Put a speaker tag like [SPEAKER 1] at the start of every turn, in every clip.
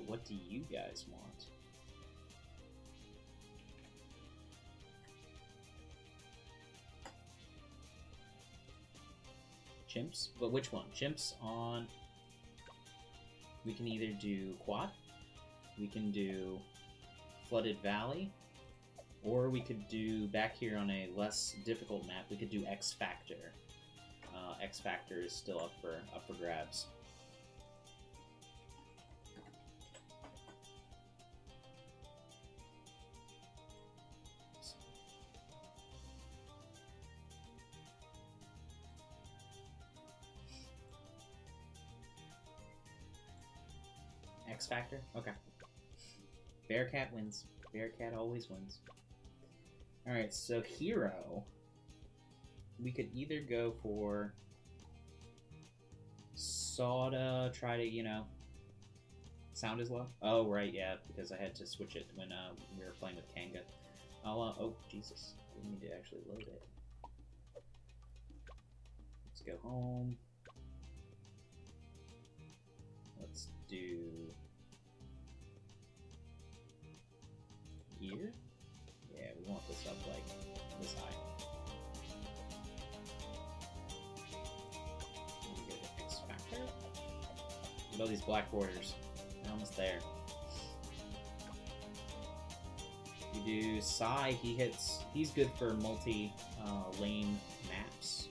[SPEAKER 1] what do you guys want? Chimps? But which one? Chimps on... We can either do Quad, we can do Flooded Valley, or we could do, back here on a less difficult map, we could do X Factor. X Factor is still up for grabs. X Factor? Okay. Bearcat wins. Bearcat always wins. Alright, so Hero. We could either go for Soda, try to, you know... Sound is low? Oh, right, yeah, because I had to switch it when we were playing with Kanga. I'll, oh, Jesus. We need to actually load it. Let's go home. Let's do... Here? Yeah, we want this up like this high. We go to X Factor. Look at all these black borders. We're almost there. We do Psy. He's good for multi-lane maps.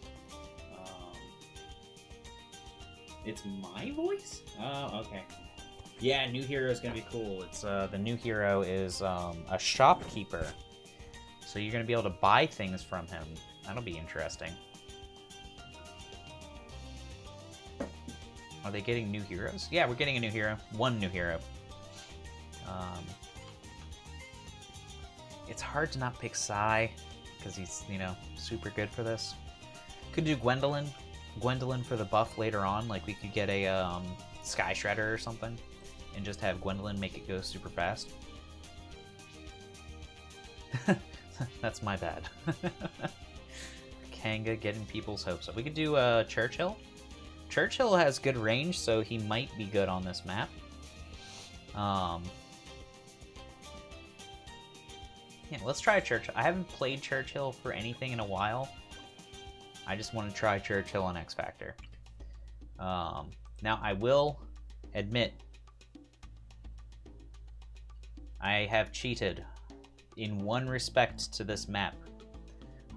[SPEAKER 1] It's my voice? Oh, okay. Yeah, new hero is gonna be cool. It's the new hero is a shopkeeper, so you're gonna be able to buy things from him. That'll be interesting. Are they getting new heroes? Yeah, we're getting a new hero. One new hero. It's hard to not pick Psy because he's, you know, super good for this. Could do Gwendolyn. Gwendolyn for the buff later on. Like we could get a Sky Shredder or something. And just have Gwendolyn make it go super fast. That's my bad. Kanga getting people's hopes up. We could do Churchill. Churchill has good range, so he might be good on this map. Yeah, let's try Churchill. I haven't played Churchill for anything in a while. I just want to try Churchill on X Factor. Now, I will admit, I have cheated in one respect to this map.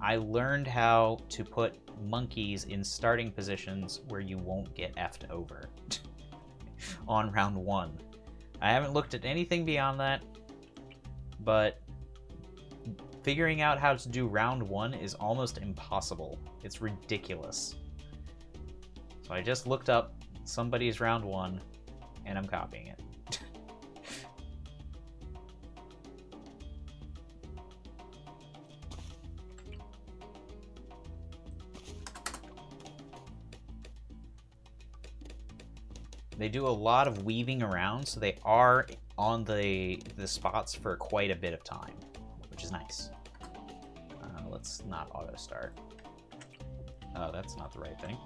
[SPEAKER 1] I learned how to put monkeys in starting positions where you won't get effed over on round 1. I haven't looked at anything beyond that, but figuring out how to do round 1 is almost impossible. It's ridiculous. So I just looked up somebody's round 1 and I'm copying it. They do a lot of weaving around, so they are on the spots for quite a bit of time, which is nice. Let's not auto start. Oh, that's not the right thing.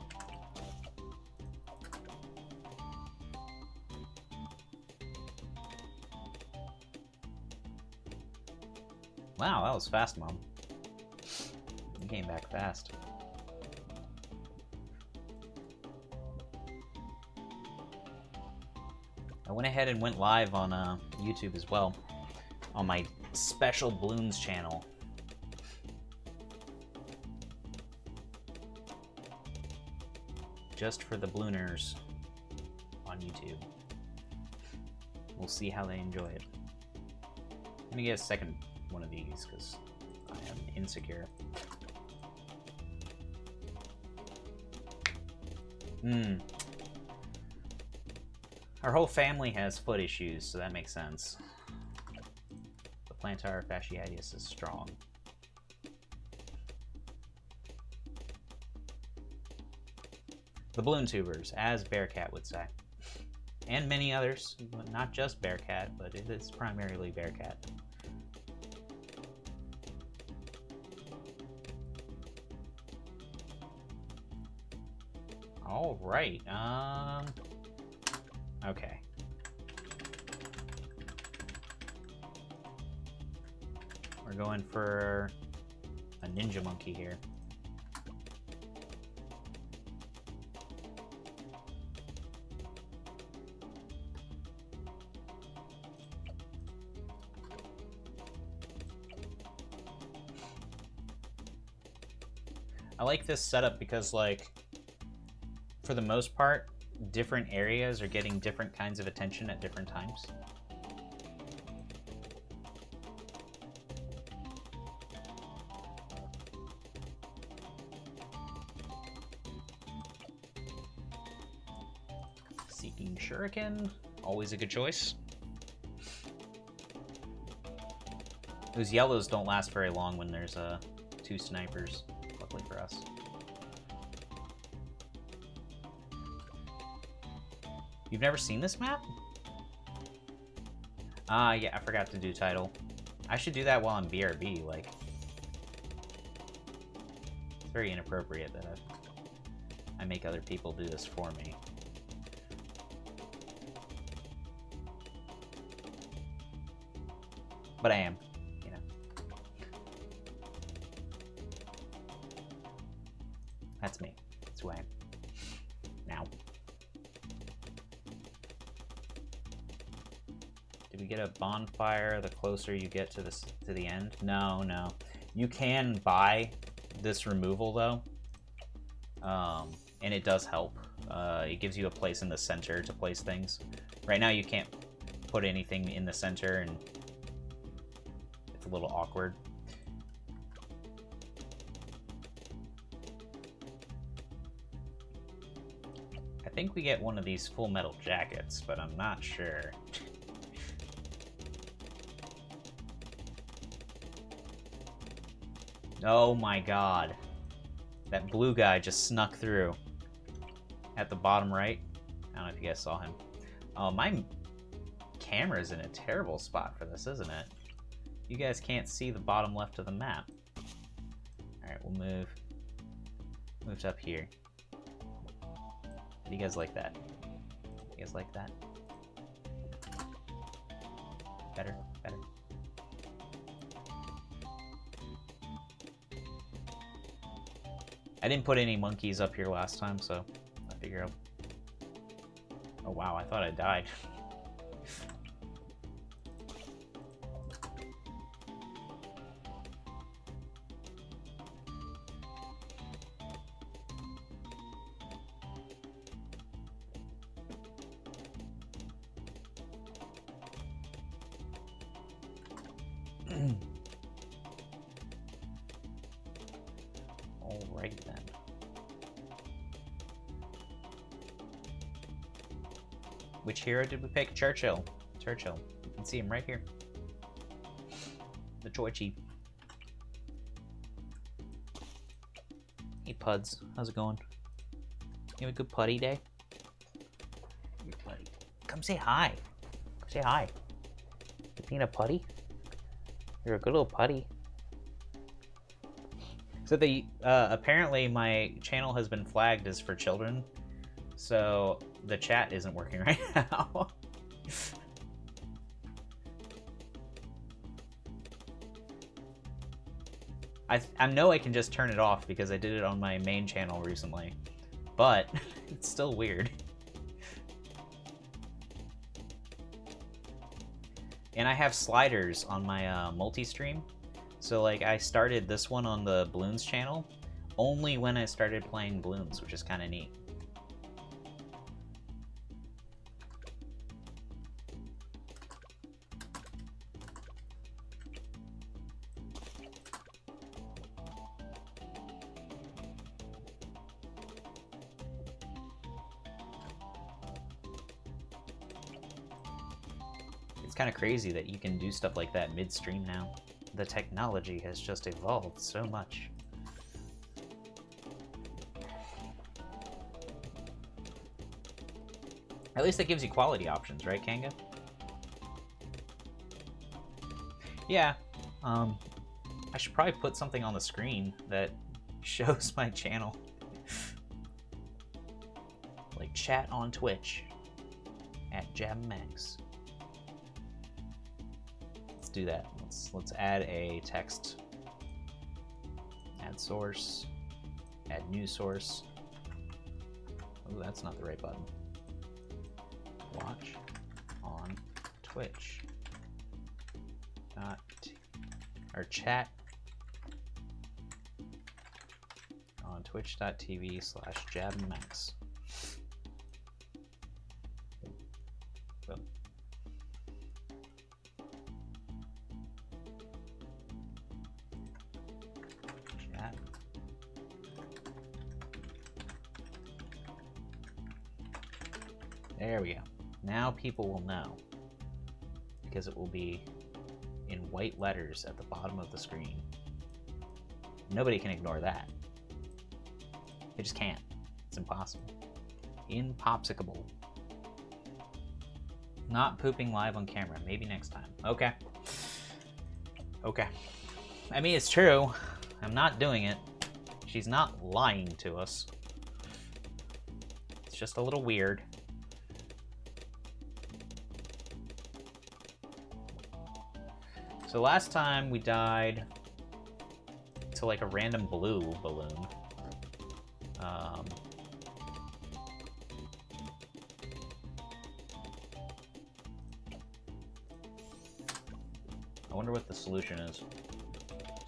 [SPEAKER 1] Wow, that was fast, Mom. You came back fast. I went ahead and went live on YouTube as well, on my special Bloons channel. Just for the Blooners on YouTube. We'll see how they enjoy it. Let me get a second one of these because I am insecure. Our whole family has foot issues, so that makes sense. The plantar fasciitis is strong. The Bloon tubers, as Bearcat would say. And many others, not just Bearcat, but it is primarily Bearcat. All right, okay. We're going for a ninja monkey here. I like this setup because, like, for the most part, different areas are getting different kinds of attention at different times. Seeking Shuriken, always a good choice. Those yellows don't last very long when there's two snipers, luckily for us. You've never seen this map? Yeah, I forgot to do title. I should do that while I'm BRB, like. It's very inappropriate that I make other people do this for me. But I am, you know. That's me. That's who I am. Now. Did we get a bonfire the closer you get to the end? No, no. You can buy this removal though, and it does help. It gives you a place in the center to place things. Right now you can't put anything in the center, and it's a little awkward. I think we get one of these full metal jackets, but I'm not sure. Oh my god. That blue guy just snuck through at the bottom right. I don't know if you guys saw him. Oh, my camera's in a terrible spot for this, isn't it? You guys can't see the bottom left of the map. Alright, we'll move to up here. How do you guys like that? You guys like that? Better, better. I didn't put any monkeys up here last time, so I figure out. Oh wow, I thought I died. Alright then. Which hero did we pick? Churchill. Churchill. You can see him right here. The Choichi. Hey Puds, how's it going? You have a good putty day? Your putty. Come say hi. Come say hi. You being a putty? You're a good little putty. So the apparently my channel has been flagged as for children, so the chat isn't working right now. I know I can just turn it off because I did it on my main channel recently, but it's still weird. And I have sliders on my multi-stream. So like I started this one on the Bloons channel only when I started playing Bloons, which is kind of neat. It's kind of crazy that you can do stuff like that midstream now. The technology has just evolved so much. At least it gives you quality options, right, Kanga? Yeah. I should probably put something on the screen that shows my channel. Like chat on Twitch at JabMax. do that. Let's add a text. Add source. Add new source. Oh, that's not the right button. Watch on Twitch. Or chat on twitch.tv/jabmax. Boom. Chat. There we go. Now people will know, because it will be in white letters at the bottom of the screen. Nobody can ignore that. They just can't. It's impossible. Impopsicable. Not pooping live on camera. Maybe next time. Okay. Okay. I mean, it's true. I'm not doing it. She's not lying to us. It's just a little weird. So last time we died to like a random blue balloon. I wonder what the solution is.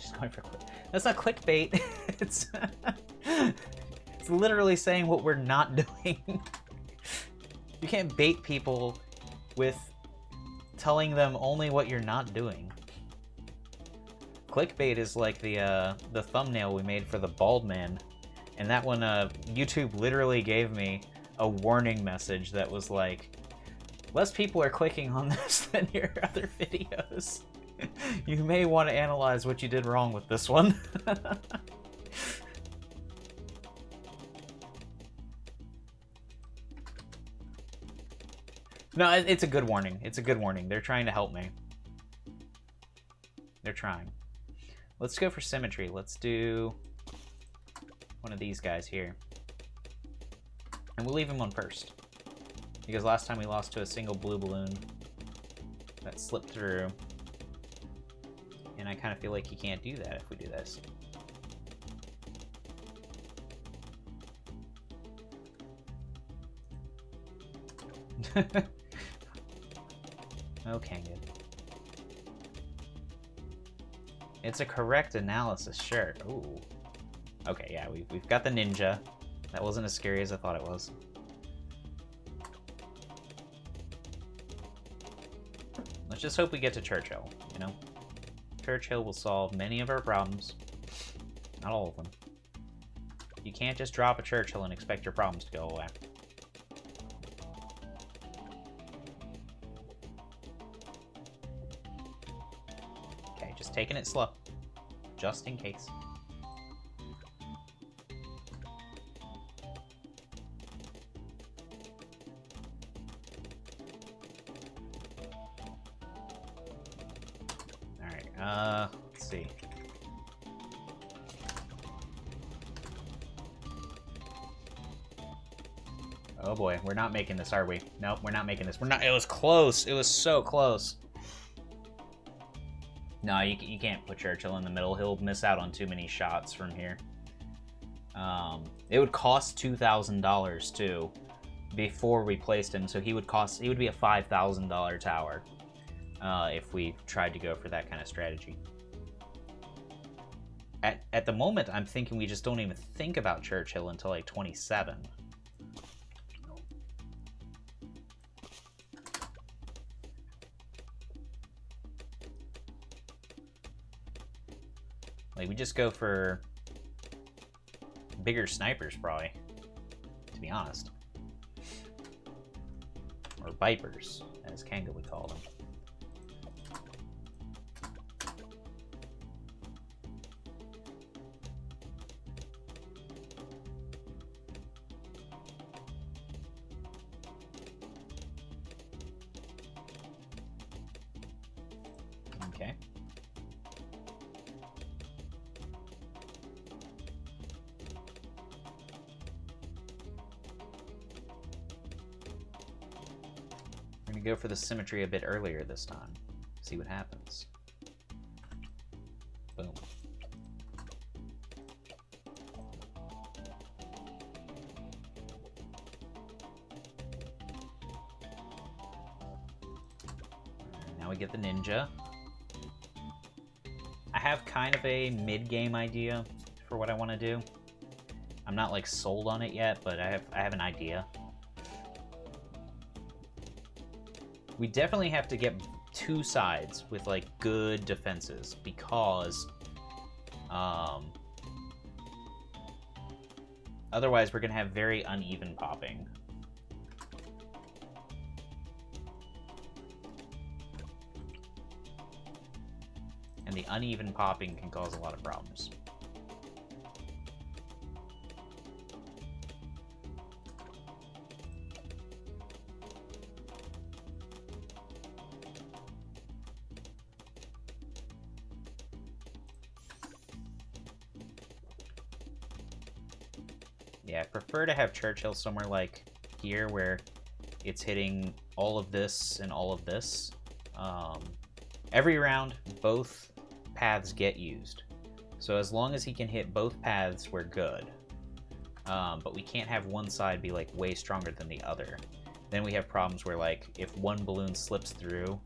[SPEAKER 1] Just going for click. That's not clickbait. It's it's literally saying what we're not doing. You can't bait people with telling them only what you're not doing. Clickbait is like the thumbnail we made for the bald man, and that one YouTube literally gave me a warning message that was like, less people are clicking on this than your other videos. You may want to analyze what you did wrong with this one. No, it's a good warning. It's a good warning. They're trying to help me. They're trying. Let's go for symmetry. Let's do one of these guys here. And we'll leave him on first, because last time we lost to a single blue balloon that slipped through. And I kind of feel like he can't do that if we do this. Okay, good. It's a correct analysis, sure. Ooh. Okay, yeah, we've got the ninja. That wasn't as scary as I thought it was. Let's just hope we get to Churchill, you know? Churchill will solve many of our problems. Not all of them. You can't just drop a Churchill and expect your problems to go away. Okay, just taking it slow. Just in case. Let's see. Oh boy, we're not making this, are we? Nope, we're not making this. We're not. It was close. It was so close. No, you can't put Churchill in the middle. He'll miss out on too many shots from here. It would cost $2,000 too before we placed him, so he would be a $5,000 tower if we tried to go for that kind of strategy. At the moment, I'm thinking we just don't even think about Churchill until like 27. Like, we just go for bigger snipers, probably, to be honest. Or Vipers, as Kanga would call them. Okay. We're gonna go for the symmetry a bit earlier this time. See what happens. we get the ninja. I have kind of a mid-game idea for what I want to do. I'm not like sold on it yet, but I have an idea. We definitely have to get two sides with like good defenses because otherwise we're gonna have very uneven popping. And the uneven popping can cause a lot of problems. Yeah, I prefer to have Churchill somewhere like here where it's hitting all of this and all of this. Every round, both paths get used. So as long as he can hit both paths, we're good. But we can't have one side be like way stronger than the other. Then we have problems where like if one balloon slips through,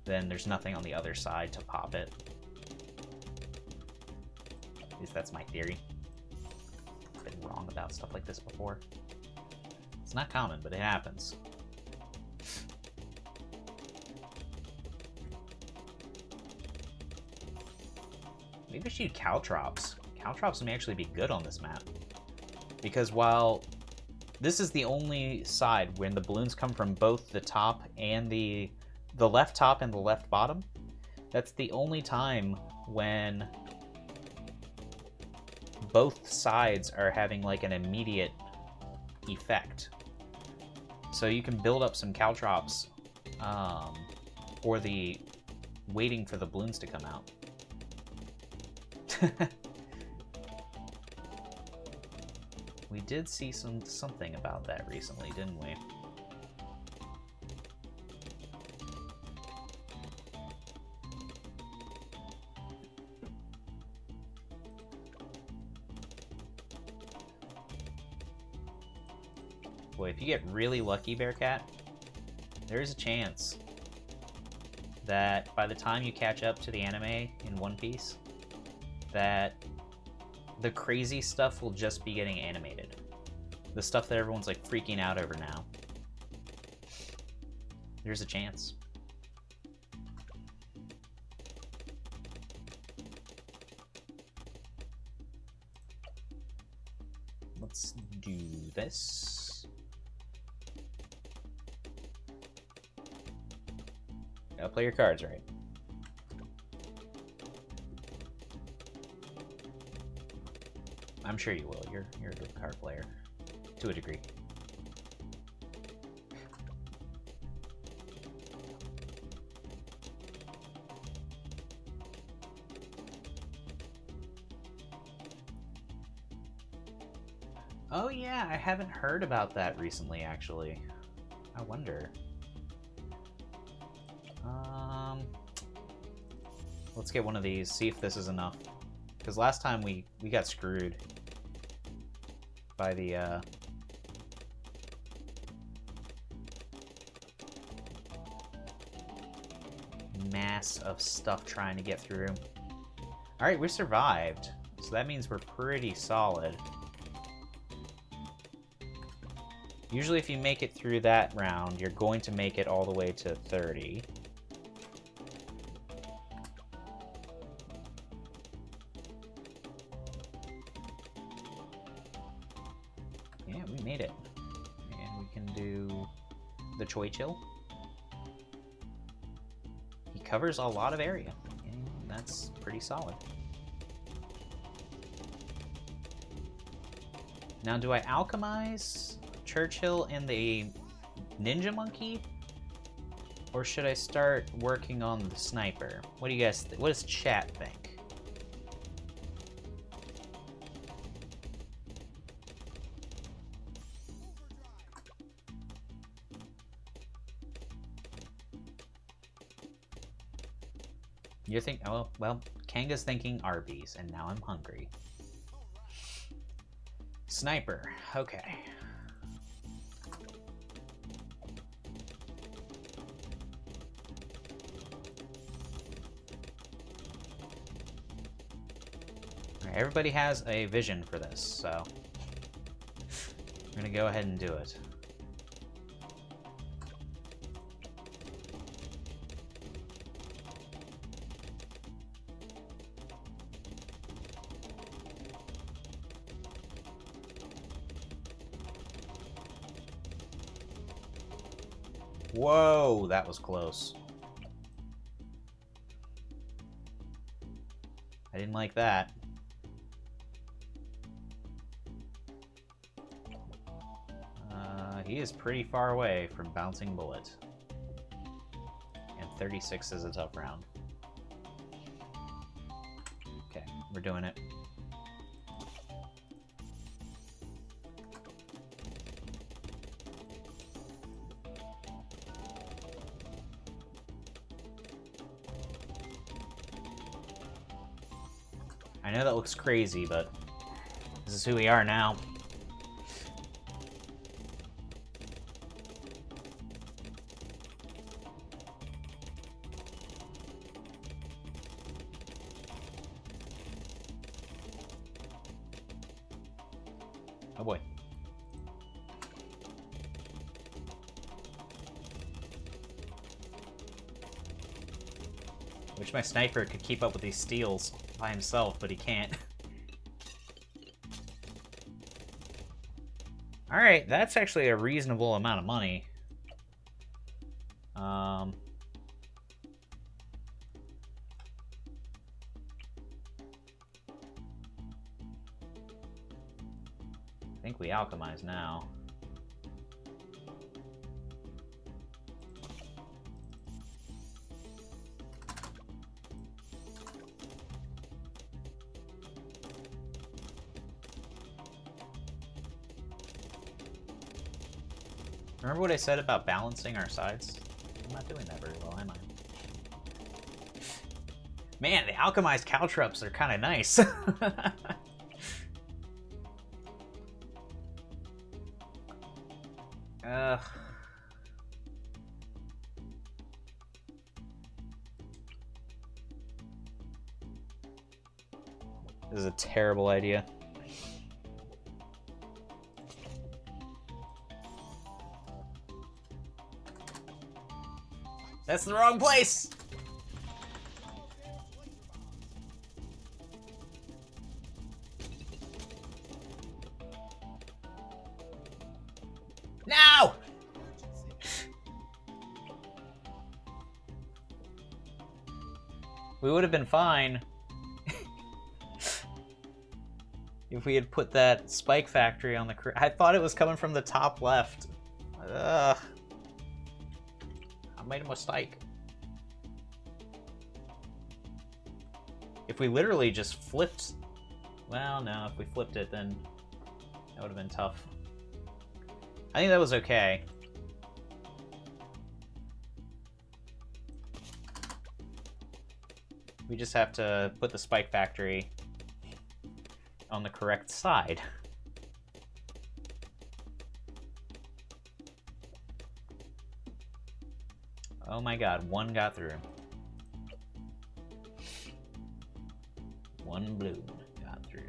[SPEAKER 1] then there's nothing on the other side to pop it. At least that's my theory. I've been wrong about stuff like this before. It's not common, but it happens. Maybe we should use Caltrops. Caltrops may actually be good on this map. Because while this is the only side when the balloons come from both the top and the left top and the left bottom, that's the only time when both sides are having like an immediate effect. So you can build up some Caltrops for the waiting for the balloons to come out. We did see something about that recently, didn't we? Boy, if you get really lucky, Bearcat, there's a chance that by the time you catch up to the anime in One Piece, that the crazy stuff will just be getting animated. The stuff that everyone's like freaking out over now. There's a chance. Let's do this. Gotta play your cards right. I'm sure you will. You're a good card player, to a degree. Oh yeah, I haven't heard about that recently, actually. I wonder. Let's get one of these, see if this is enough. Because last time we got screwed by the mass of stuff trying to get through. Alright, we survived. So that means we're pretty solid. Usually if you make it through that round, you're going to make it all the way to 30. Yeah, we made it. And we can do the Choi Chill. He covers a lot of area, and that's pretty solid. Now, do I alchemize Churchill and the Ninja Monkey? Or should I start working on the sniper? What do you guys think? What does chat think? You're thinking, oh, well, Kanga's thinking Arby's, and now I'm hungry. Sniper, okay. everybody has a vision for this, so I'm gonna go ahead and do it. Whoa, that was close. I didn't like that. He is pretty far away from bouncing bullet. And 36 is a tough round. Okay, we're doing it. I know that looks crazy, but this is who we are now. Oh boy. Wish my sniper could keep up with these steals by himself, but he can't. Alright, that's actually a reasonable amount of money. I think we alchemize now. Remember what I said about balancing our sides? I'm not doing that very well, am I? Man, the alchemized caltrops are kind of nice. This is a terrible idea. That's the wrong place! No! We would have been fine if we had put that spike factory on the... I thought it was coming from the top left. Ugh. I made a mistake. If we literally just flipped... Well, no, if we flipped it, then that would have been tough. I think that was okay. We just have to put the spike factory on the correct side. Oh my god, one got through. One balloon got through.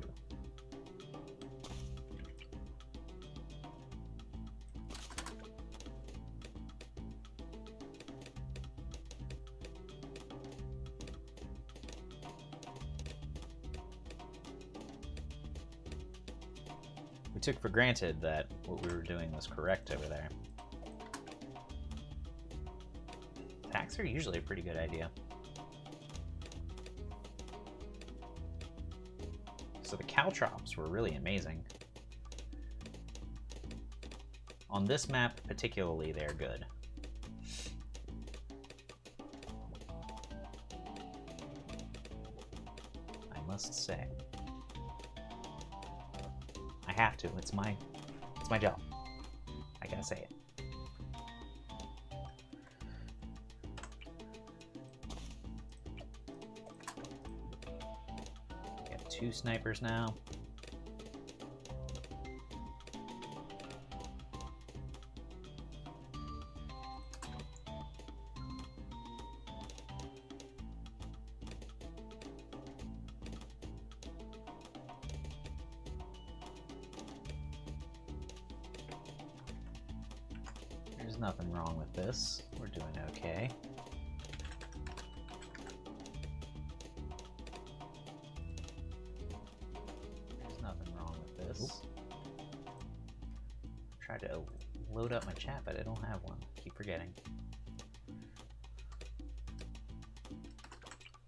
[SPEAKER 1] We took for granted that what we were doing was correct over there. Attacks are usually a pretty good idea. So the caltrops were really amazing. On this map particularly, they're good. I must say. I have to. It's my job. I gotta say it. Got 2 snipers now. There's nothing wrong with this. We're doing okay. There's nothing wrong with this. Tried to load up my chat, but I don't have one. Keep forgetting.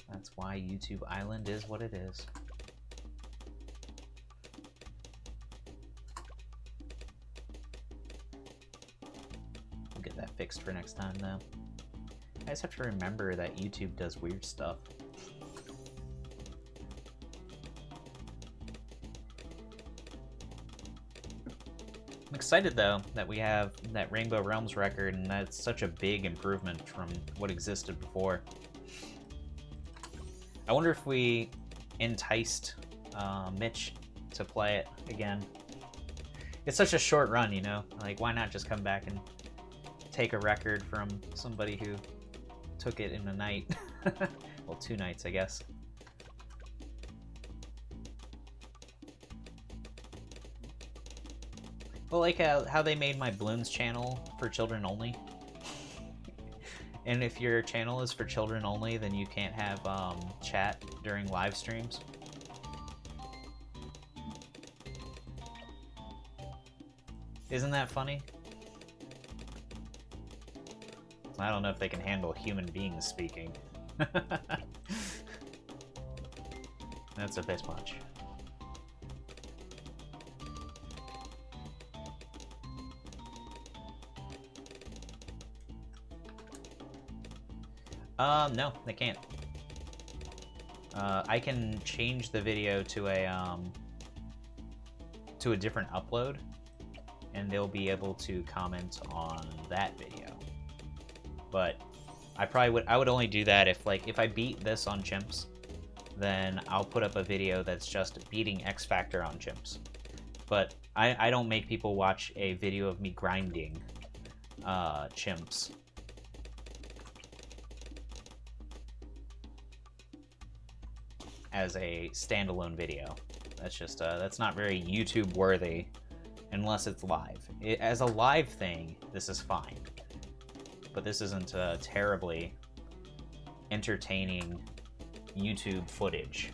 [SPEAKER 1] That's why YouTube Island is what it is. We'll get that fixed for next time, though. I just have to remember that YouTube does weird stuff. I'm excited, though, that we have that Rainbow Realms record, and that's such a big improvement from what existed before. I wonder if we enticed Mitch to play it again. It's such a short run, you know? Like, why not just come back and take a record from somebody who took it in a night? Well, 2 nights, I guess. Well, like how they made my Bloons channel for children only. And if your channel is for children only, then you can't have chat during live streams. Isn't that funny? I don't know if they can handle human beings speaking. That's a bit much. No, they can't. I can change the video to a different upload, and they'll be able to comment on that video. But I would only do that if I beat this on chimps, then I'll put up a video that's just beating X Factor on chimps. But I don't make people watch a video of me grinding chimps. As a standalone video. That's just that's not very YouTube worthy unless it's live. As a live thing, this is fine, but this isn't terribly entertaining YouTube footage.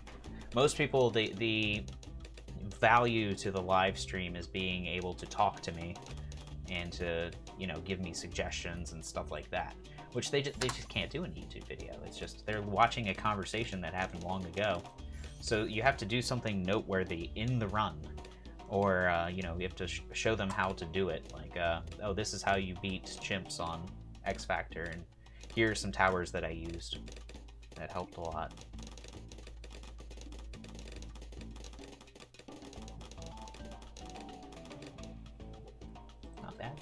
[SPEAKER 1] Most people, the value to the live stream is being able to talk to me and to, you know, give me suggestions and stuff like that, which they just can't do in a YouTube video. It's just they're watching a conversation that happened long ago. So you have to do something noteworthy in the run, or you know, you have to show them how to do it. Like, oh, this is how you beat chimps on X Factor, and here are some towers that I used that helped a lot. Not bad.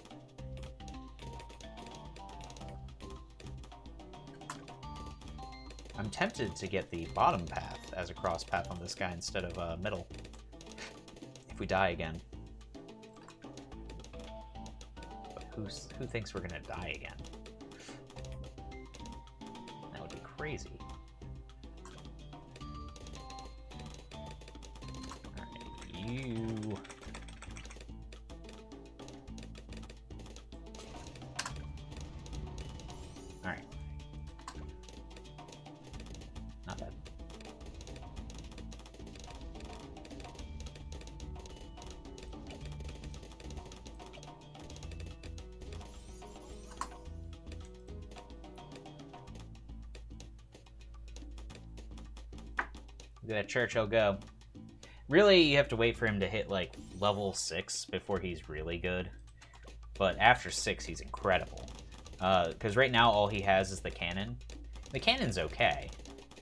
[SPEAKER 1] I'm tempted to get the bottom path as a cross path on this guy instead of middle. If we die again. But who thinks we're gonna die again? That would be crazy. Alright, you... Alright. Not bad. Look at that Churchill go. Really, you have to wait for him to hit like level 6 before he's really good. But after 6, he's incredible. Because right now all he has is the cannon. The cannon's okay,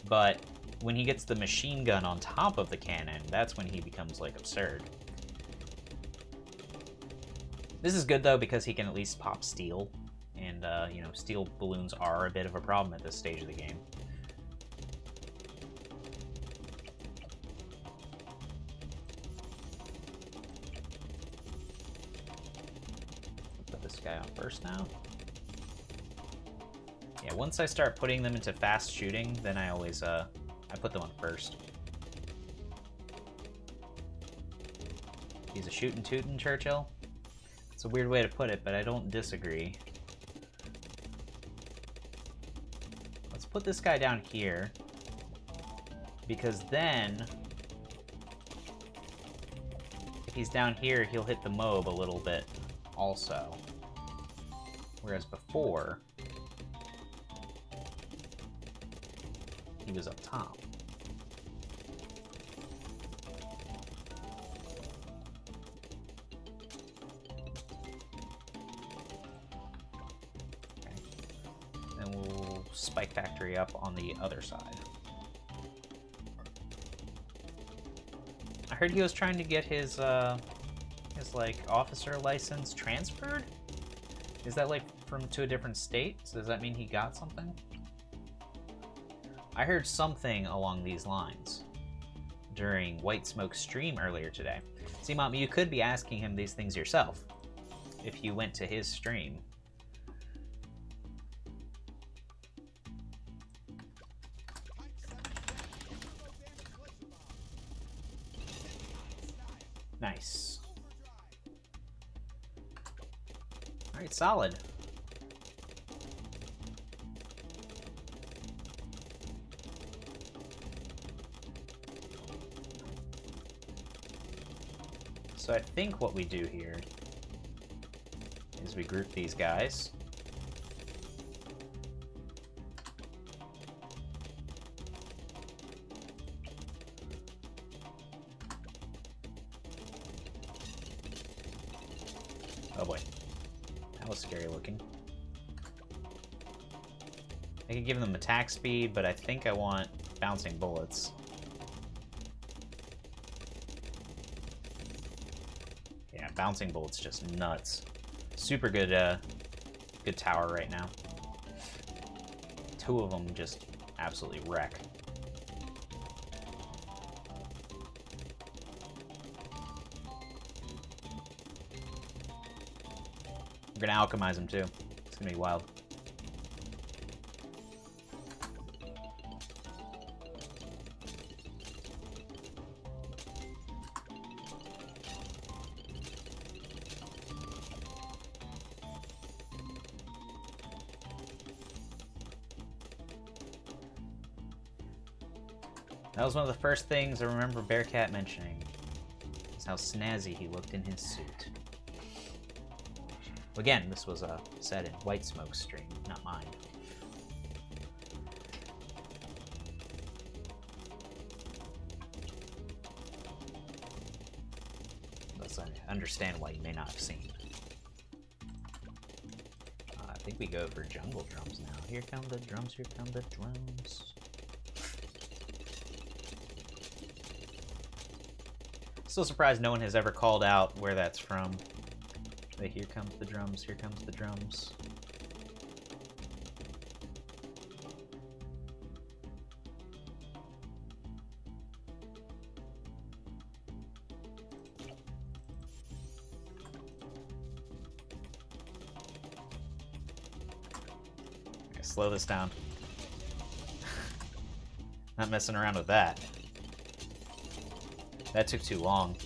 [SPEAKER 1] but when he gets the machine gun on top of the cannon, that's when he becomes like absurd. This is good though because he can at least pop steel, and you know, steel balloons are a bit of a problem at this stage of the game. Put this guy on first now. Yeah, once I start putting them into fast shooting, then I always I put them on first. He's a shootin' tootin' Churchill. It's a weird way to put it, but I don't disagree. put this guy down here, because then if he's down here, he'll hit the mob a little bit also. Whereas before, he was up top. Spike Factory up on the other side. I heard he was trying to get his like officer license transferred. Is that like to a different state? So does that mean he got something? I heard something along these lines during White Smoke's stream earlier today. See, Mom, you could be asking him these things yourself if you went to his stream. Nice. All right, solid. So I think what we do here is we group these guys. Oh boy, that was scary looking. I could give them attack speed, but I think I want bouncing bullets. Yeah, bouncing bullets just nuts. Super good, good tower right now. Two of them just absolutely wreck. We're gonna alchemize them too. It's gonna be wild. That was one of the first things I remember Bearcat mentioning. Is how snazzy he looked in his suit. Again, this was said in White Smoke's stream, not mine. Thus, I understand why you may not have seen. I think we go for jungle drums now. Here come the drums, here come the drums. Still surprised no one has ever called out where that's from. But here comes the drums, here comes the drums. Okay, slow this down. Not messing around with that. That took too long.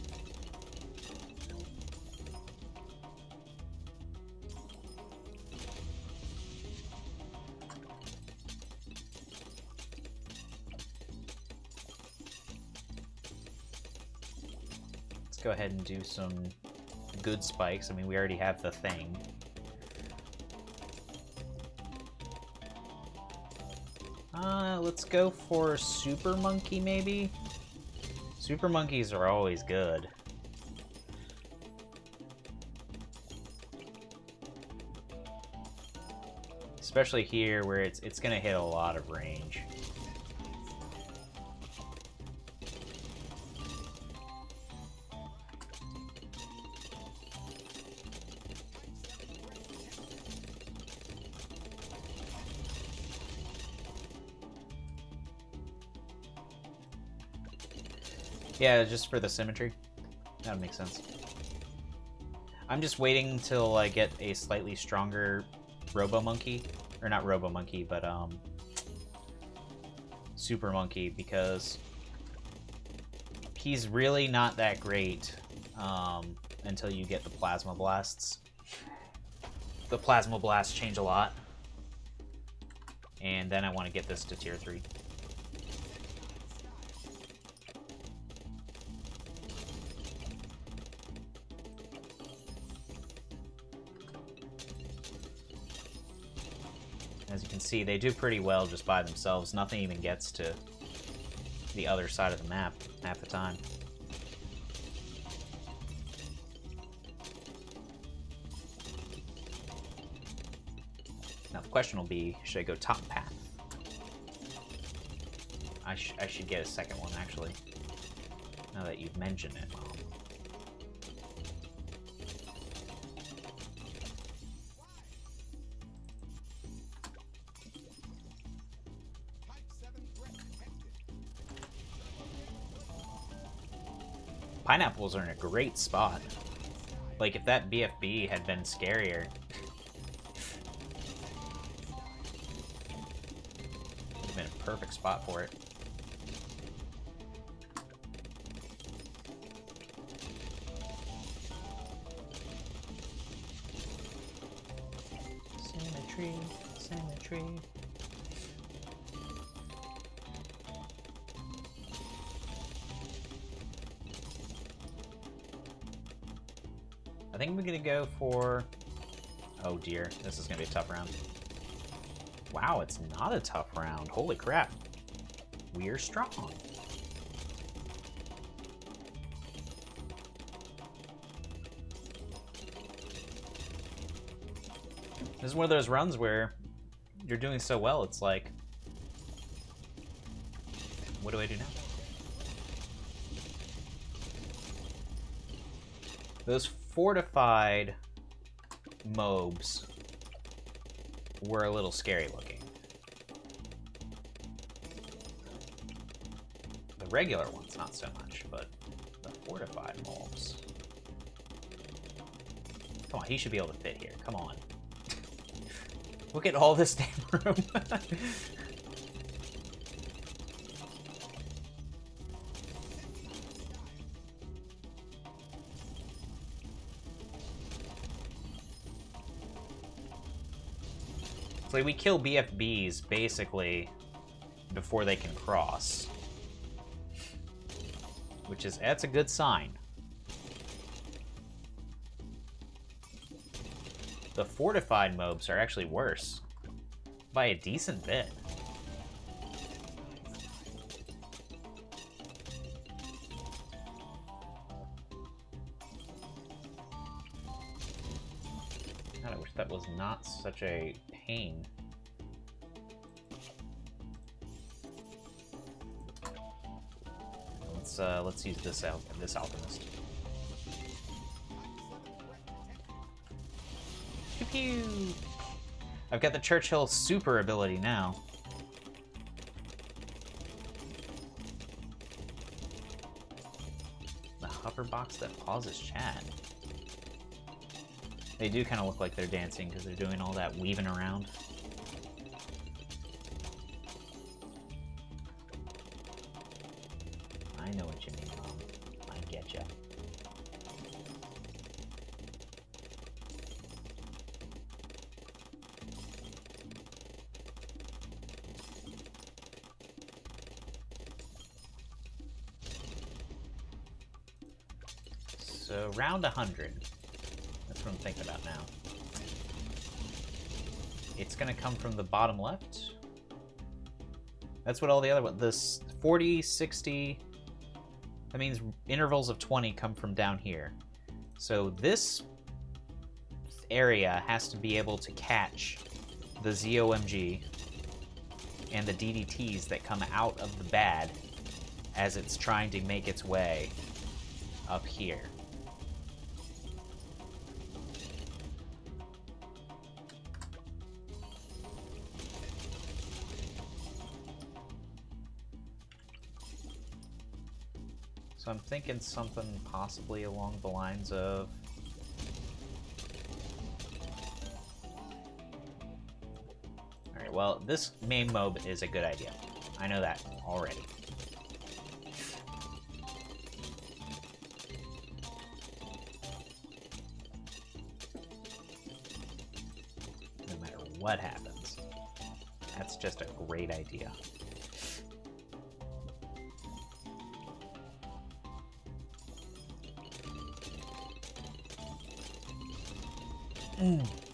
[SPEAKER 1] Let's go ahead and do some good spikes. I mean, we already have the thing. Let's go for Super Monkey, maybe? Super Monkeys are always good. Especially here where it's gonna hit a lot of range. Yeah, just for the symmetry. That would make sense. I'm just waiting until I get a slightly stronger Robo Monkey. Or not Robo Monkey, but Super Monkey, because he's really not that great until you get the Plasma Blasts. The Plasma Blasts change a lot. And then I want to get this to tier 3. As you can see, they do pretty well just by themselves. Nothing even gets to the other side of the map half the time. Now the question will be, should I go top path? I should get a second one, actually. Now that you've mentioned it, Mom. Pineapples are in a great spot. Like, if that BFB had been scarier, would have been a perfect spot for it. Symmetry, symmetry. I think we're gonna go for... Oh dear, this is gonna be a tough round. Wow, it's not a tough round. Holy crap. We're strong. This is one of those runs where you're doing so well, it's like, what do I do now? Those fortified mobs were a little scary looking. The regular ones, not so much, but the fortified mobs. Come on, he should be able to fit here. Come on. Look at all this damn room. So we kill BFBs basically before they can cross, that's a good sign. The fortified mobs are actually worse by a decent bit. God, I wish that was not such a pain. Let's use this alchemist. Pew pew. I've got the Churchill super ability now. The hover box that pauses chat. They do kind of look like they're dancing because they're doing all that weaving around. I know what you mean, Mom. I get ya. So, round 100. That's what I'm thinking about now. It's gonna come from the bottom left. That's what all the other ones, this 40, 60, that means intervals of 20 come from down here. So this area has to be able to catch the ZOMG and the DDTs that come out of the bad as it's trying to make its way up here. So I'm thinking something possibly along the lines of... Alright, well, this main mob is a good idea. I know that already. No matter what happens. That's just a great idea.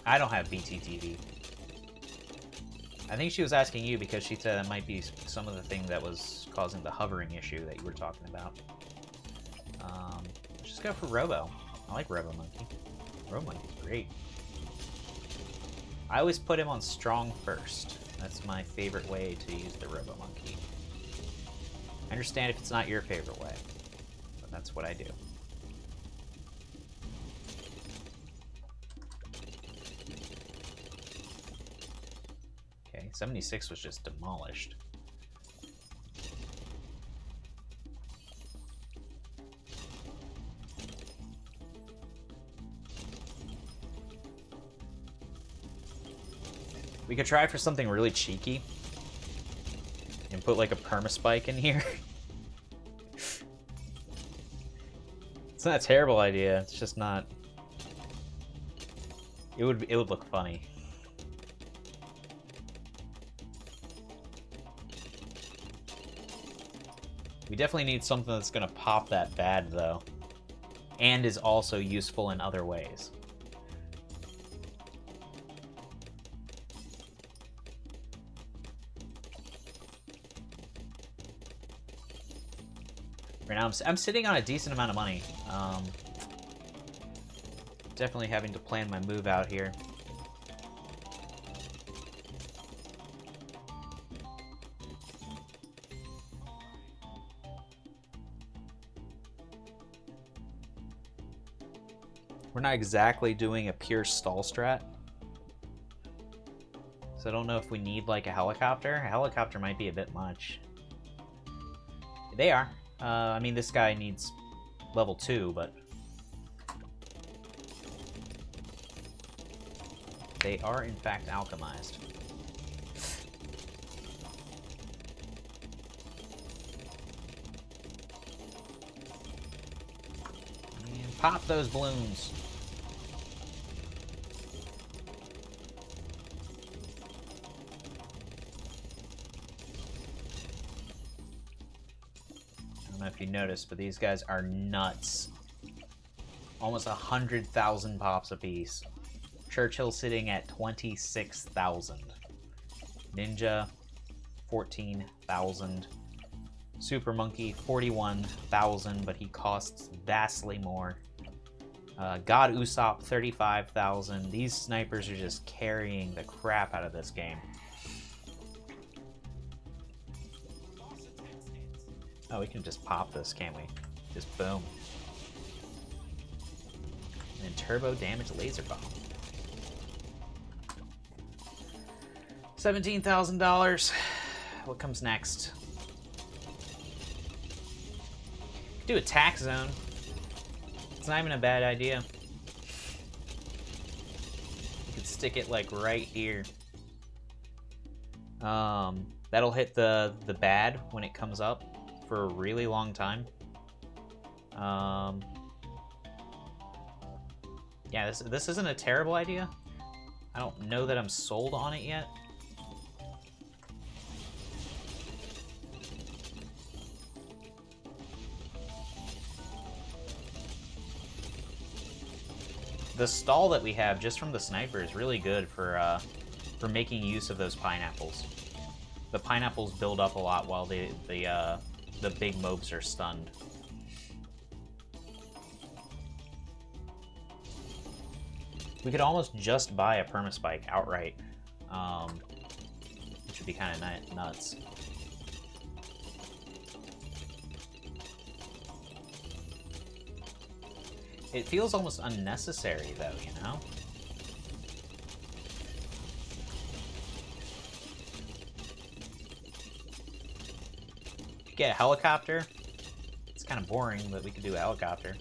[SPEAKER 1] I don't have BTTV. I think she was asking you because she said it might be some of the thing that was causing the hovering issue that you were talking about. Let's just go for Robo. I like Robo Monkey. Robo Monkey's great. I always put him on strong first. That's my favorite way to use the Robo Monkey. I understand if it's not your favorite way, but that's what I do. Okay, 76 was just demolished. We could try for something really cheeky and put like a perma-spike in here. It's not a terrible idea, it's just not... It would look funny. We definitely need something that's gonna pop that bad though, and is also useful in other ways. Right now, I'm sitting on a decent amount of money. Definitely having to plan my move out here. We're not exactly doing a pure stall strat. So I don't know if we need like a helicopter. A helicopter might be a bit much. They are. I mean, this guy needs level 2, but they are in fact alchemized. And pop those balloons. I don't know if you noticed, but these guys are nuts. Almost 100,000 pops apiece. Churchill sitting at 26,000. Ninja, 14,000. Super Monkey, 41,000, but he costs vastly more. God Usopp, 35,000. These snipers are just carrying the crap out of this game. Oh, we can just pop this, can't we? Just boom. And then turbo damage laser bomb. $17,000. What comes next? Do a tax zone. It's not even a bad idea. You could stick it like right here. That'll hit the bad when it comes up for a really long time. Yeah, this isn't a terrible idea. I don't know that I'm sold on it yet. The stall that we have just from the sniper is really good for making use of those pineapples. The pineapples build up a lot while the big mobs are stunned. We could almost just buy a permaspike outright, which would be kind of nuts. It feels almost unnecessary, though, you know? Get a helicopter. It's kind of boring, but we could do a helicopter.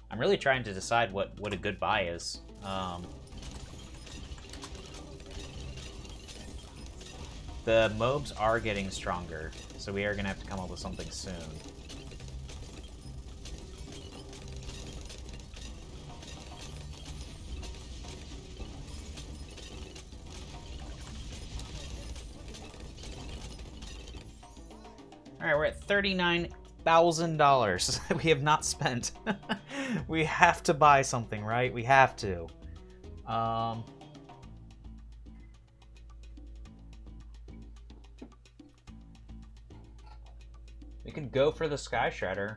[SPEAKER 1] I'm really trying to decide what a good buy is. The mobs are getting stronger, so we are going to have to come up with something soon. Alright, we're at $39,000 we have not spent. We have to buy something, right? We have to. We could go for the Sky Shredder.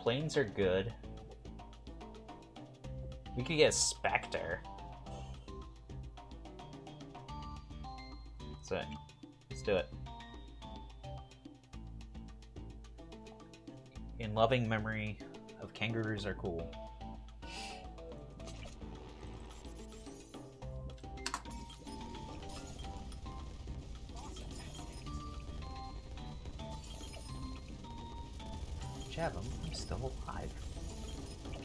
[SPEAKER 1] Planes are good. We could get Spectre. That's it. Let's do it. In loving memory of kangaroos are cool. Jab him, I'm still alive.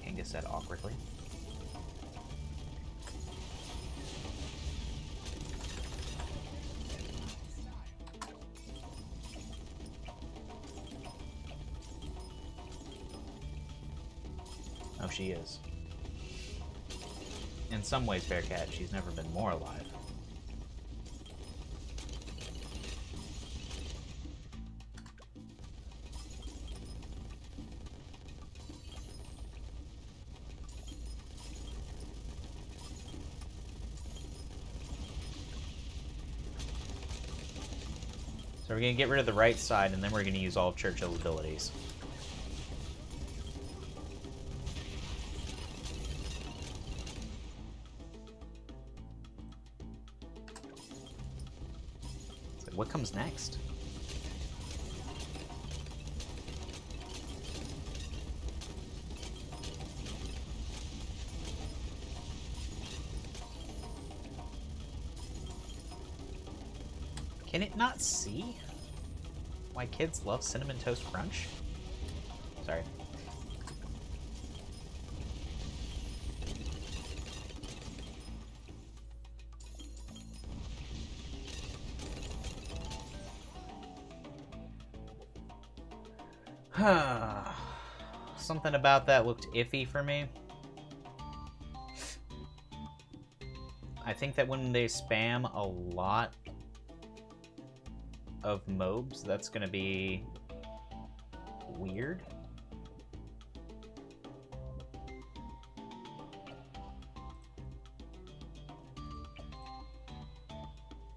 [SPEAKER 1] Kanga said awkwardly. Oh, she is. In some ways, Bearcat, she's never been more alive. So we're going to get rid of the right side, and then we're going to use all of Churchill's abilities. So what comes next? Can it not see why kids love Cinnamon Toast Crunch? Sorry. Something about that looked iffy for me. I think that when they spam a lot of mobs, that's gonna be weird.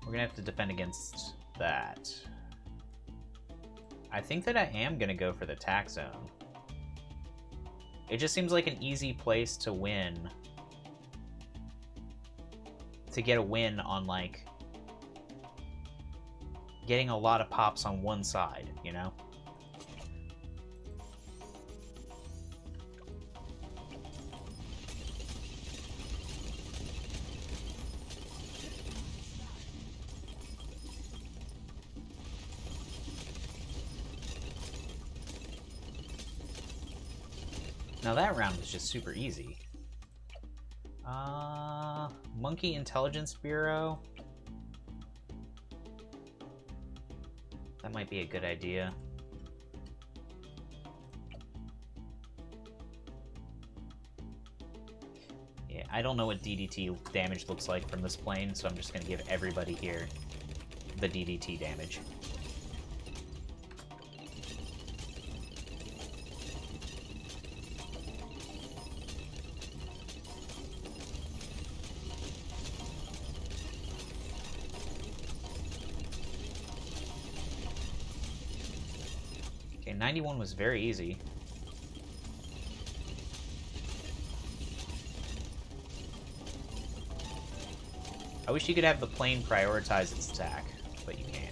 [SPEAKER 1] We're gonna have to defend against that. I think that I am gonna go for the tack zone. It just seems like an easy place to win. To get a win on, like, getting a lot of pops on one side, you know? Now that round was just super easy. Monkey Intelligence Bureau. That might be a good idea. Yeah, I don't know what DDT damage looks like from this plane, so I'm just going to give everybody here the DDT damage. Okay, 91 was very easy. I wish you could have the plane prioritize its attack, but you can't.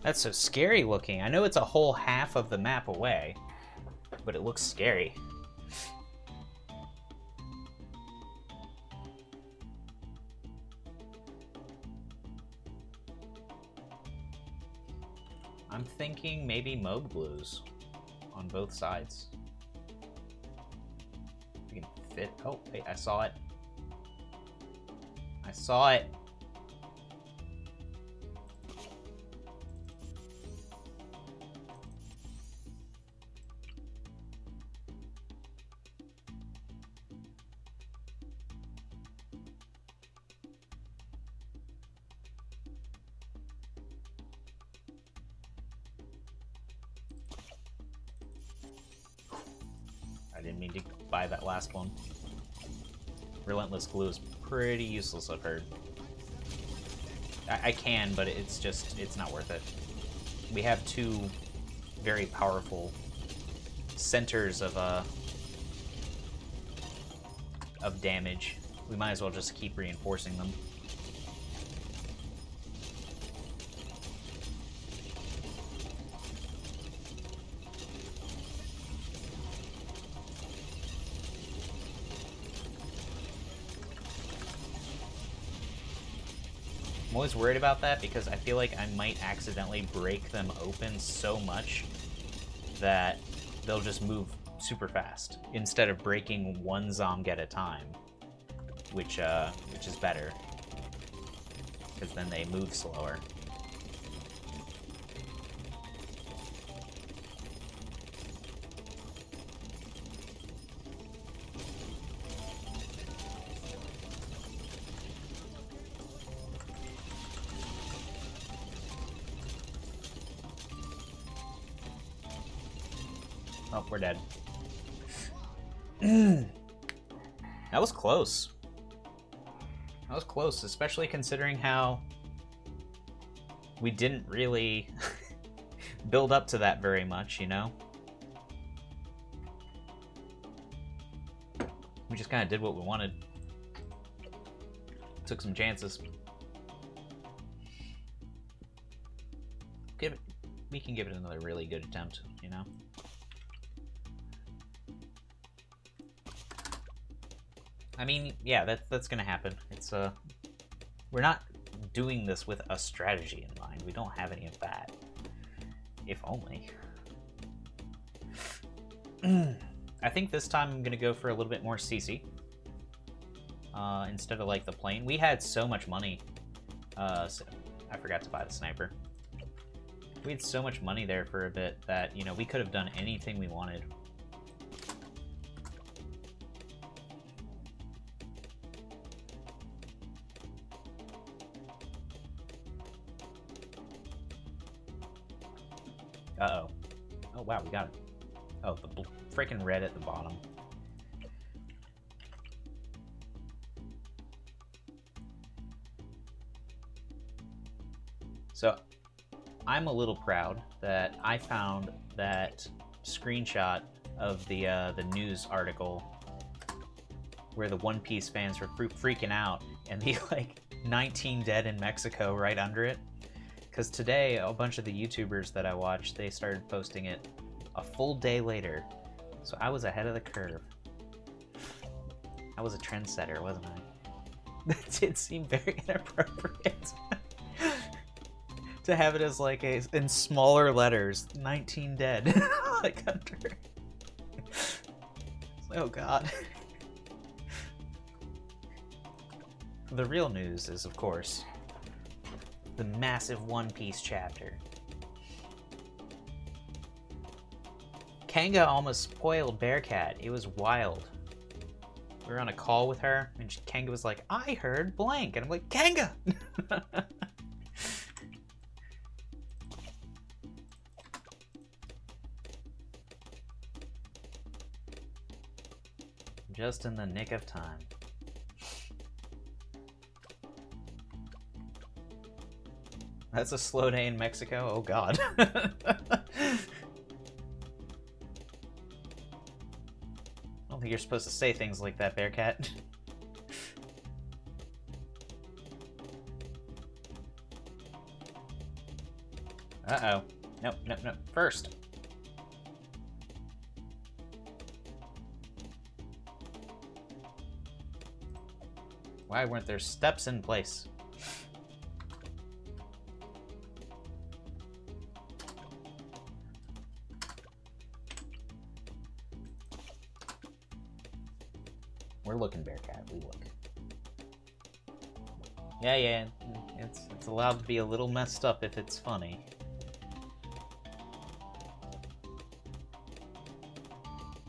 [SPEAKER 1] That's so scary looking. I know it's a whole half of the map away, but it looks scary. I'm thinking maybe Moog Blues on both sides. If you can fit. Oh, wait, I saw it. I saw it. I didn't mean to buy that last one. Relentless glue is pretty useless, I've heard. I can, but it's not worth it. We have two very powerful centers of damage. We might as well just keep reinforcing them. I'm always worried about that because I feel like I might accidentally break them open so much that they'll just move super fast instead of breaking one zomg at a time, which is better because then they move slower. Oh, we're dead. That was close. That was close, especially considering how we didn't really build up to that very much, you know? We just kind of did what we wanted. Took some chances. We can give it another really good attempt, you know? I mean, yeah, that's gonna happen. It's we're not doing this with a strategy in mind. We don't have any of that. If only. I think this time I'm gonna go for a little bit more CC instead of like the plane. We had so much money. So I forgot to buy the sniper. We had so much money there for a bit that, you know, we could have done anything we wanted. Uh-oh. Oh, wow, we got it. Oh, the freaking red at the bottom. So, I'm a little proud that I found that screenshot of the news article where the One Piece fans were freaking out and the, like, 19 dead in Mexico right under it. Because today, a bunch of the YouTubers that I watched, they started posting it a full day later. So I was ahead of the curve. I was a trendsetter, wasn't I? That did seem very inappropriate. To have it as like in smaller letters, 19 dead. Like under. Oh god. The real news is, of course, the massive One Piece chapter. Kanga almost spoiled Bearcat. It was wild. We were on a call with her, and Kanga was like, I heard blank. And I'm like, Kanga! Just in the nick of time. That's a slow day in Mexico? Oh god. I don't think you're supposed to say things like that, Bearcat. Uh-oh. Nope, nope, nope. First. Why weren't there steps in place? We're looking, Bearcat. We look. Yeah. It's allowed to be a little messed up if it's funny.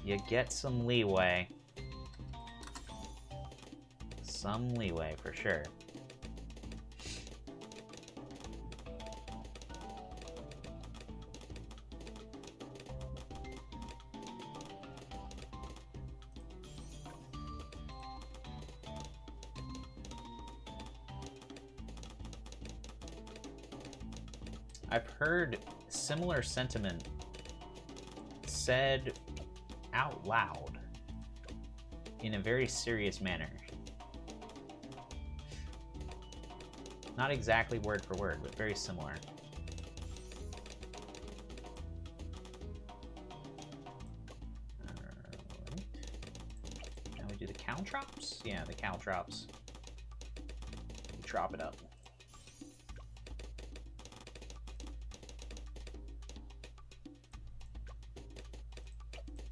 [SPEAKER 1] You get some leeway. Some leeway, for sure. I've heard similar sentiment said out loud in a very serious manner. Not exactly word for word, but very similar. Alright. Now we do the caltrops? Yeah, the caltrops. We drop it up.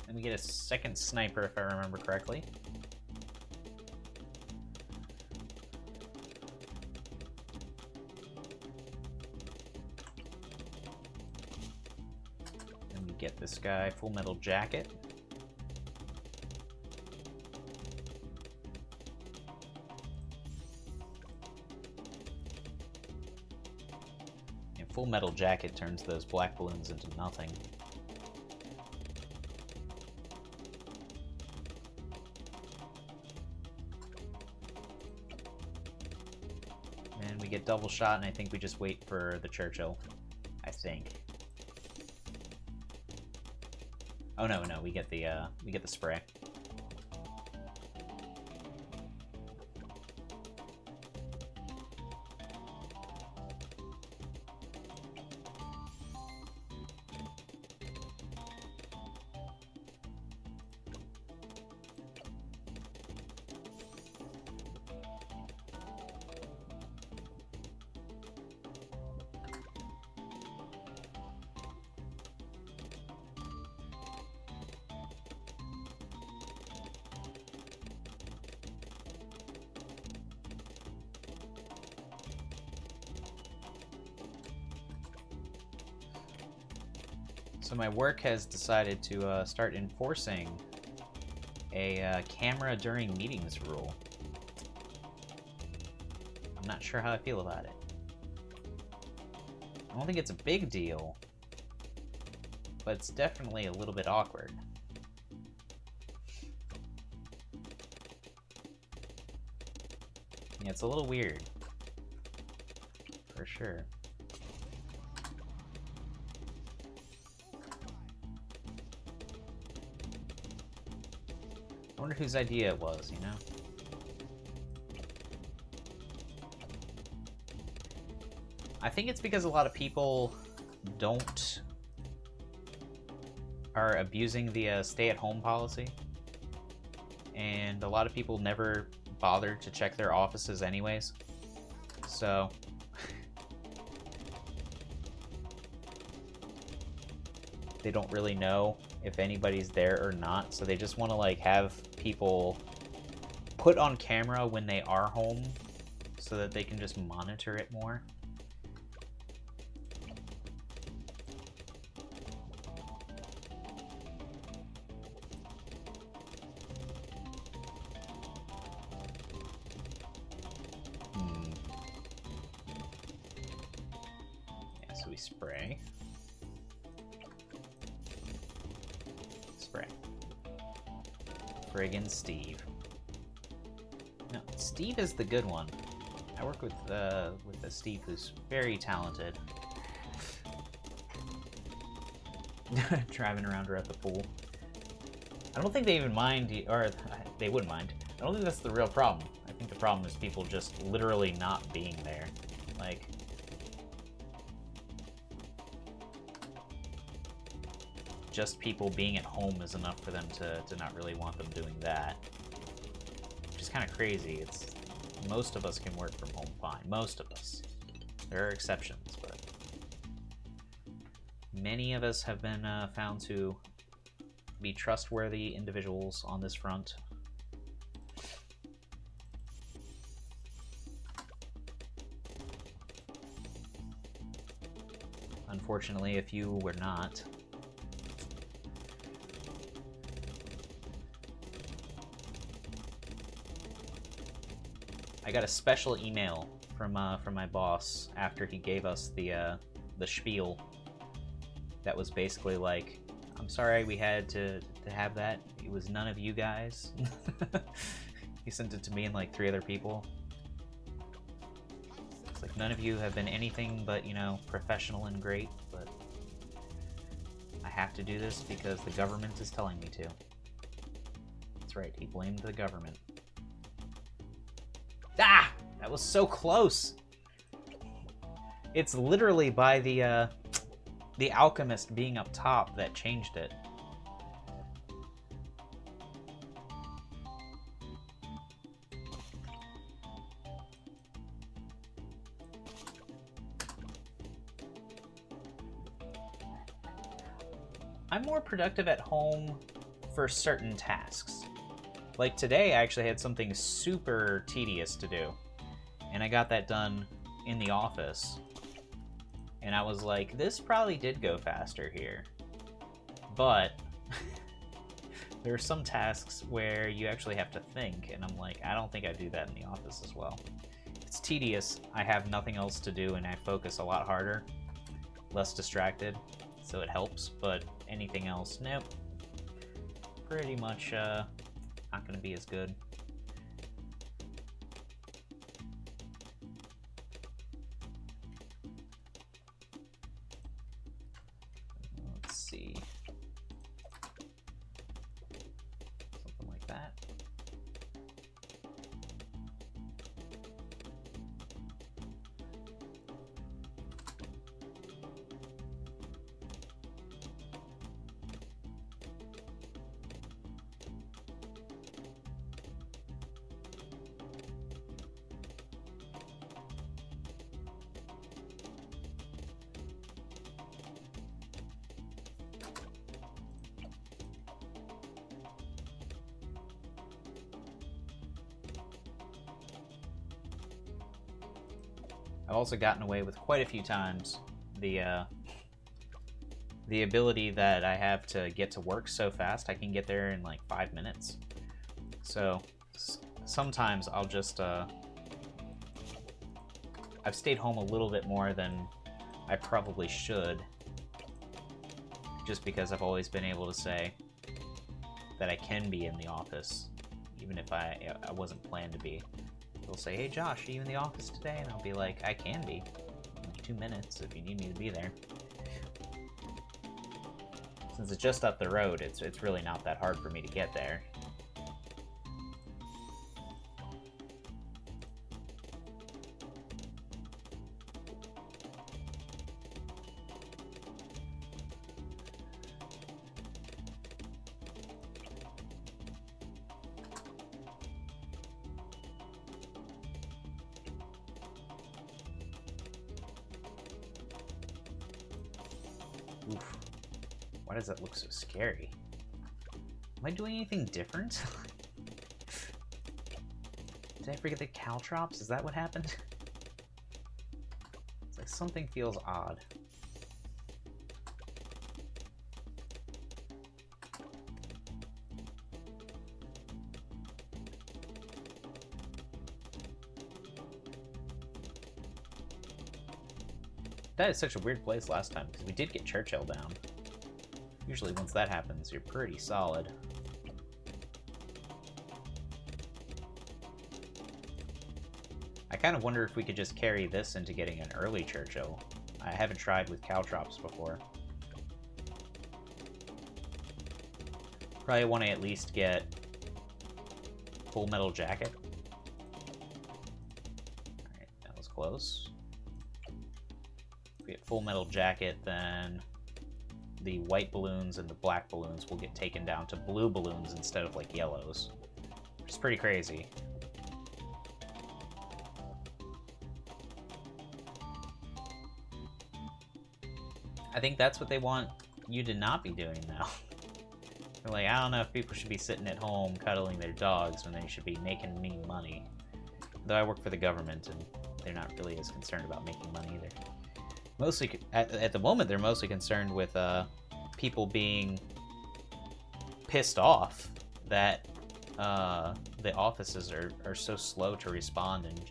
[SPEAKER 1] And we get a second sniper, if I remember correctly. And we get this guy, Full Metal Jacket. And Full Metal Jacket turns those black balloons into nothing. And we get double shot, and I think we just wait for the Churchill. I think. Oh no, we get the spray. So my work has decided to start enforcing a camera during meetings rule. I'm not sure how I feel about it. I don't think it's a big deal, but it's definitely a little bit awkward. Yeah, it's a little weird, for sure. I wonder whose idea it was, you know? I think it's because a lot of people are abusing the stay-at-home policy, and a lot of people never bother to check their offices anyways, so they don't really know if anybody's there or not, so they just want to like have people put on camera when they are home so that they can just monitor it more. Yeah, so we spray. Friggin' Steve. No, Steve is the good one. I work with a Steve who's very talented. Driving around her at the pool. I don't think they even mind, or they wouldn't mind. I don't think that's the real problem. I think the problem is people just literally not being there. Like, just people being at home is enough for them to not really want them doing that. Which is kind of crazy. It's most of us can work from home fine. Most of us. There are exceptions, but many of us have been found to be trustworthy individuals on this front. Unfortunately, a few were not. I got a special email from my boss after he gave us the spiel. That was basically like, "I'm sorry we had to have that. It was none of you guys." He sent it to me and like 3 other people. It's like, None of you have been anything but, you know, professional and great, but I have to do this because the government is telling me to. That's right, he blamed the government. Ah! That was so close! It's literally by the alchemist being up top that changed it. I'm more productive at home for certain tasks. Like today, I actually had something super tedious to do, and I got that done in the office. And I was like, this probably did go faster here. But there are some tasks where you actually have to think, and I'm like, I don't think I do that in the office as well. It's tedious, I have nothing else to do, and I focus a lot harder, less distracted, so it helps, but anything else, nope. Pretty much not gonna be as good. Let's see. Something like that. I've also gotten away with quite a few times the ability that I have to get to work so fast. I can get there in like 5 minutes. So sometimes I'll just I've stayed home a little bit more than I probably should, just because I've always been able to say that I can be in the office, even if I wasn't planned to be. They'll say, hey Josh, are you in the office today? And I'll be like, I can be. In 2 minutes if you need me to be there. Since it's just up the road, it's really not that hard for me to get there. Oof. Why does that look so scary? Am I doing anything different? Did I forget the caltrops? Is that what happened? It's like something feels odd. That is such a weird place last time, because we did get Churchill down. Usually once that happens, you're pretty solid. I kind of wonder if we could just carry this into getting an early Churchill. I haven't tried with caltrops before. Probably want to at least get Full Metal Jacket. Alright, that was close. If we get Full Metal Jacket, then the white balloons and the black balloons will get taken down to blue balloons instead of like yellows, which is pretty crazy. I think that's what they want you to not be doing now. They're like, I don't know if people should be sitting at home cuddling their dogs when they should be making me money. Though I work for the government and they're not really as concerned about making money either. Mostly, at the moment, they're mostly concerned with people being pissed off that the offices are so slow to respond and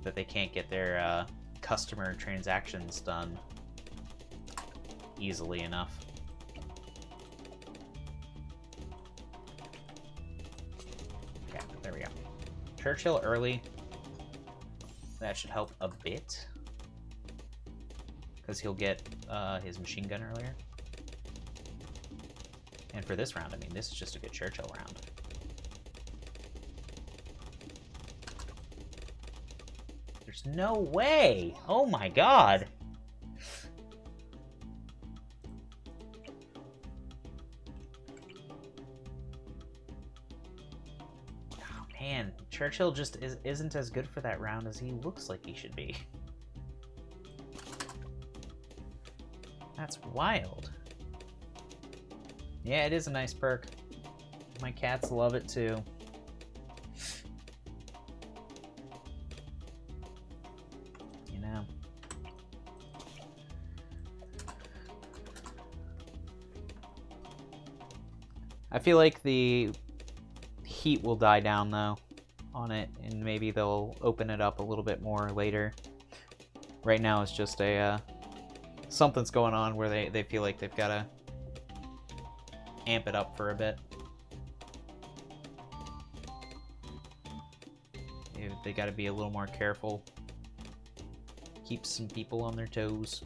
[SPEAKER 1] that they can't get their customer transactions done easily enough. Okay, there we go. Churchill early. That should help a bit. Because he'll get his machine gun earlier. And for this round, I mean, this is just a good Churchill round. There's no way! Oh my god! Oh man, Churchill just isn't as good for that round as he looks like he should be. That's wild. Yeah, it is a nice perk. My cats love it too. You know. I feel like the heat will die down though on it, and maybe they'll open it up a little bit more later. Right now it's just a something's going on where they feel like they've got to amp it up for a bit. They got to be a little more careful. Keep some people on their toes.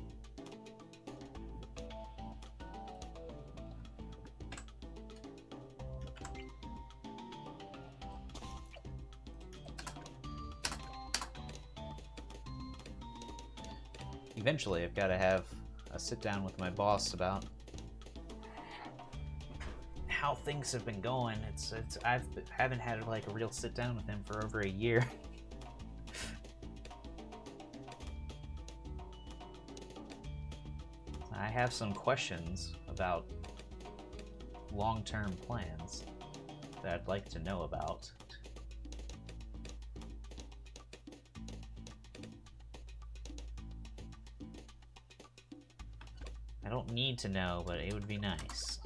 [SPEAKER 1] Eventually, I've got to have a sit down with my boss about how things have been going. I haven't had like a real sit down with him for over a year. I have some questions about long-term plans that I'd like to know about. I don't need to know, but it would be nice.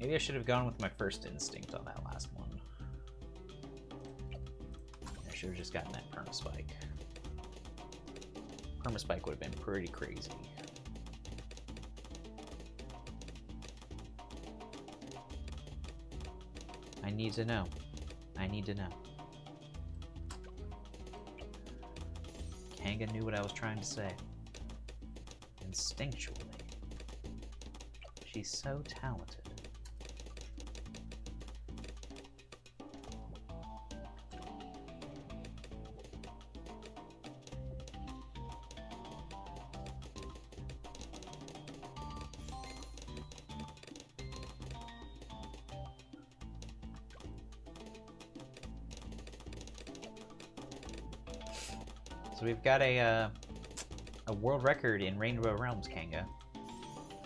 [SPEAKER 1] Maybe I should have gone with my first instinct on that last one. I should have just gotten that permaspike. Permaspike would have been pretty crazy. I need to know. I need to know. Kanga knew what I was trying to say. Instinctually. She's so talented. So we've got a world record in Rainbow Realms, Kanga.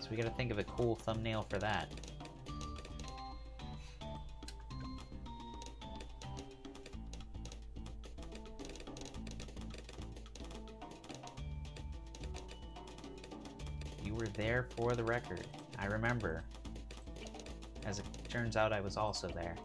[SPEAKER 1] So we gotta think of a cool thumbnail for that. You were there for the record. I remember. As it turns out, I was also there.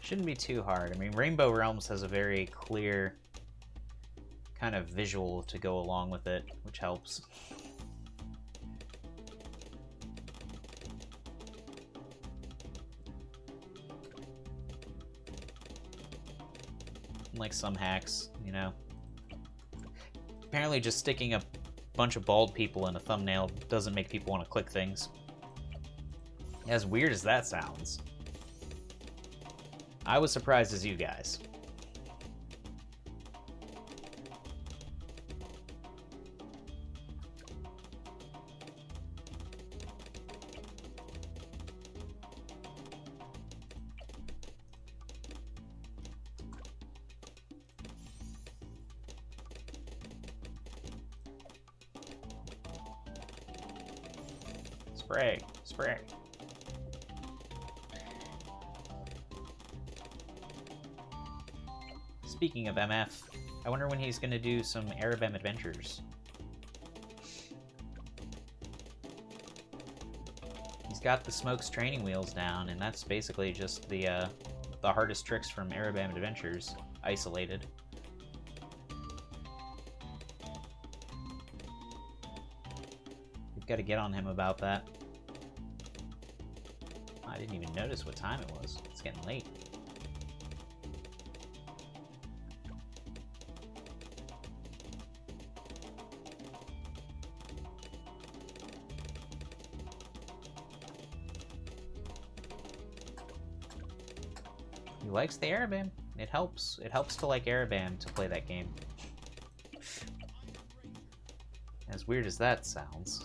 [SPEAKER 1] Shouldn't be too hard. I mean, Rainbow Realms has a very clear kind of visual to go along with it, which helps. Like some hacks, you know. Apparently just sticking a bunch of bald people in a thumbnail doesn't make people want to click things. As weird as that sounds. I was surprised as you guys. Spray, spray. Speaking of MF, I wonder when he's going to do some Arabem adventures. He's got the Smokes training wheels down, and that's basically just the hardest tricks from Arabem adventures isolated. We've got to get on him about that. I didn't even notice what time it was. It's getting late. He likes the Arabam. It helps. It helps to like Arabam to play that game. As weird as that sounds.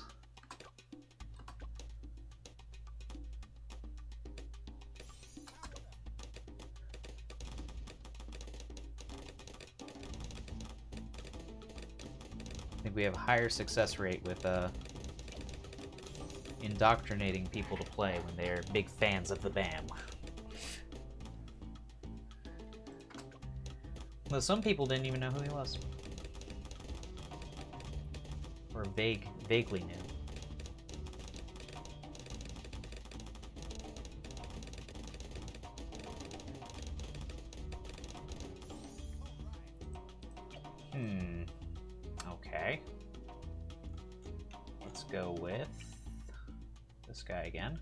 [SPEAKER 1] I think we have a higher success rate with indoctrinating people to play when they're big fans of the BAM. Though some people didn't even know who he was. Or vaguely knew. Okay. Let's go with this guy again.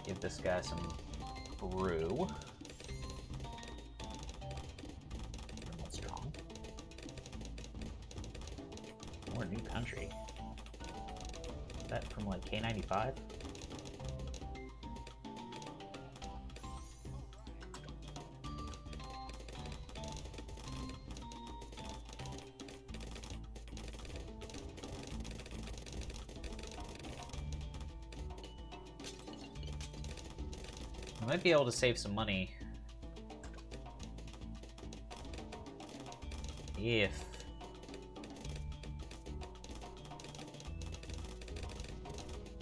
[SPEAKER 1] Give this guy some brew. Remote strong. More New Country. Is that from like K95? I might be able to save some money if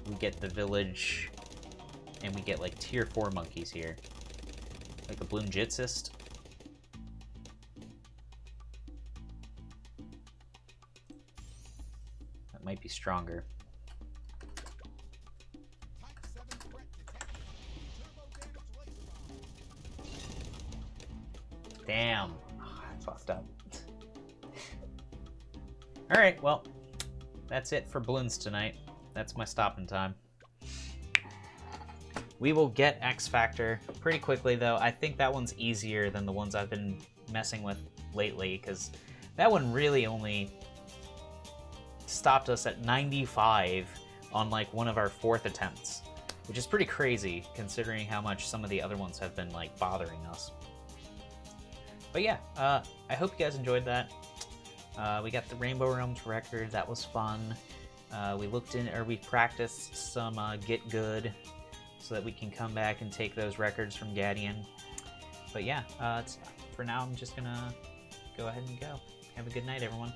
[SPEAKER 1] we get the village and we get like tier 4 monkeys here, like a Bloon TD6. That might be stronger. Damn, I fucked up. Alright, well, that's it for Bloons tonight. That's my stopping time. We will get X Factor pretty quickly, though. I think that one's easier than the ones I've been messing with lately, because that one really only stopped us at 95 on like one of our 4th attempts, which is pretty crazy considering how much some of the other ones have been like bothering us. But yeah, I hope you guys enjoyed that. We got the Rainbow Realms record. That was fun. We practiced some Get Good so that we can come back and take those records from Gadian. But yeah, for now I'm just gonna go ahead and go. Have a good night, everyone.